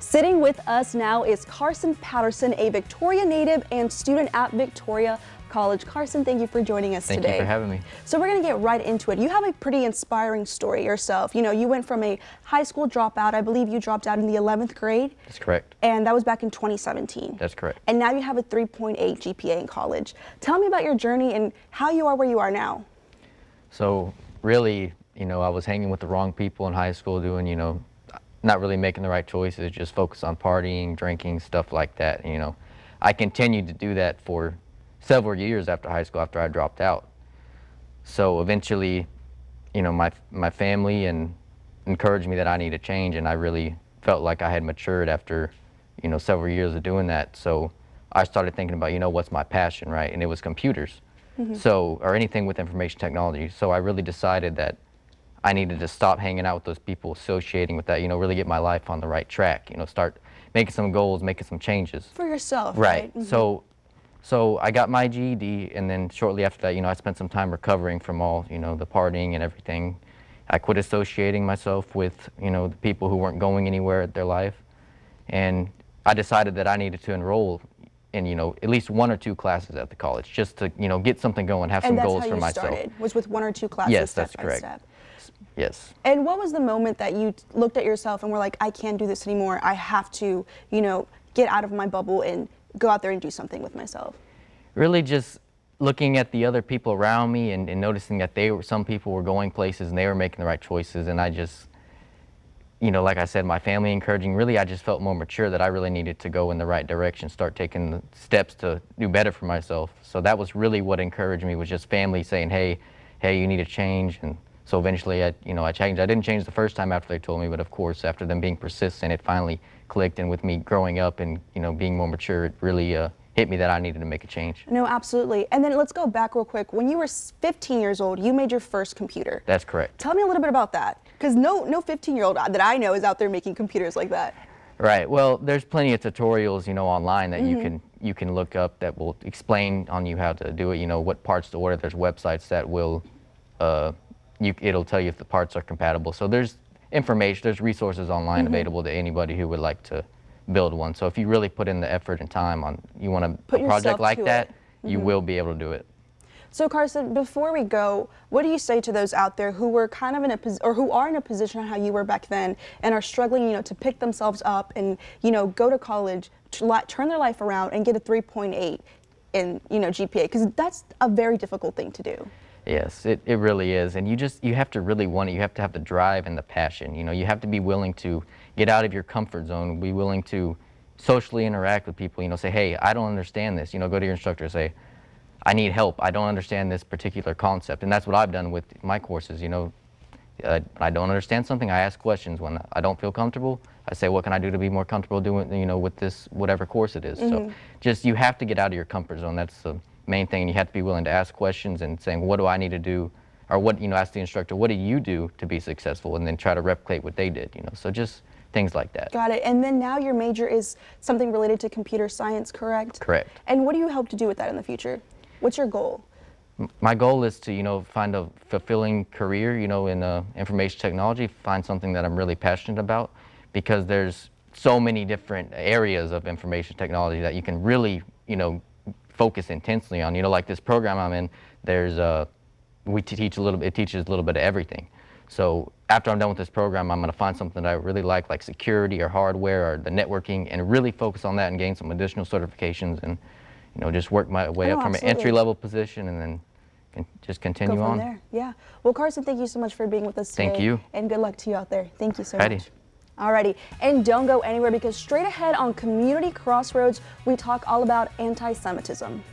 Sitting with us now is Carson Patterson, a Victoria native and student at Victoria College. Carson, thank you for joining us today. Thank you for having me. So we're going to get right into it. You have a pretty inspiring story yourself. You know, you went from a high school dropout. I believe you dropped out in the 11th grade. That's correct. And that was back in 2017. That's correct. And now you have a 3.8 GPA in college. Tell me about your journey and how you are where you are now. So really, I was hanging with the wrong people in high school, doing, not really making the right choices, just focus on partying, drinking, stuff like that. I continued to do that for several years after high school, after I dropped out. So eventually, my family encouraged me that I need to change, and I really felt like I had matured after, several years of doing that. So I started thinking about, what's my passion, right? And it was computers. So, or anything with information technology. So I really decided that I needed to stop hanging out with those people, associating with that, really get my life on the right track, start making some goals, making some changes. For yourself, right? So I got my GED, and then shortly after that, I spent some time recovering from all, the partying and everything. I quit associating myself with, the people who weren't going anywhere at their life. And I decided that I needed to enroll in, at least 1 or 2 classes at the college, just to, get something going, have some goals for myself. And that's how you started, was with 1 or 2 classes? Yes, that's correct. Yes. And what was the moment that you looked at yourself and were like, I can't do this anymore, I have to, get out of my bubble and go out there and do something with myself? Really just looking at the other people around me and noticing that some people were going places and they were making the right choices, and I just, like I said, my family encouraging, really I just felt more mature that I really needed to go in the right direction, start taking the steps to do better for myself. So that was really what encouraged me, was just family saying, hey, you need to change. And so eventually I changed. I didn't change the first time after they told me, but of course after them being persistent, it finally clicked, and with me growing up and being more mature, it really hit me that I needed to make a change. No, absolutely. And then let's go back real quick. When you were 15 years old, you made your first computer. That's correct. Tell me a little bit about that, because no 15-year-old that I know is out there making computers like that. Right. Well, there's plenty of tutorials, online that you can look up that will explain on you how to do it. What parts to order. There's websites that will it'll tell you if the parts are compatible. So there's information, there's resources online available to anybody who would like to build one. So if you really put in the effort and time on, you want a project like that, you will be able to do it. So Carson, before we go, what do you say to those out there who were kind of in a who are in a position how you were back then and are struggling, to pick themselves up and, go to college, turn their life around and get a 3.8 in, GPA, because that's a very difficult thing to do. Yes, it really is. And you have to really want it. You have to have the drive and the passion. You have to be willing to get out of your comfort zone, be willing to socially interact with people, say, hey, I don't understand this. Go to your instructor and say, I need help. I don't understand this particular concept. And that's what I've done with my courses. I don't understand something, I ask questions. When I don't feel comfortable, I say, what can I do to be more comfortable doing, with this, whatever course it is. So just, you have to get out of your comfort zone. That's the main thing. And you have to be willing to ask questions and saying, what do I need to do? Or what, ask the instructor, what do you do to be successful? And then try to replicate what they did, So just things like that. Got it. And then now your major is something related to computer science, correct? Correct. And what do you hope to do with that in the future? What's your goal? My goal is to, find a fulfilling career, in information technology, find something that I'm really passionate about, because there's so many different areas of information technology that you can really, focus intensely on. Like this program I'm in, there's it teaches a little bit of everything. So after I'm done with this program, I'm going to find something that I really like security or hardware or the networking, and really focus on that and gain some additional certifications and, just work my way up from an entry-level position, and then just continue Go from on. There. Yeah. Well, Carson, thank you so much for being with us today. Thank you. And good luck to you out there. Thank you so Ready. much. Alrighty, and don't go anywhere, because straight ahead on Community Crossroads, we talk all about anti-Semitism.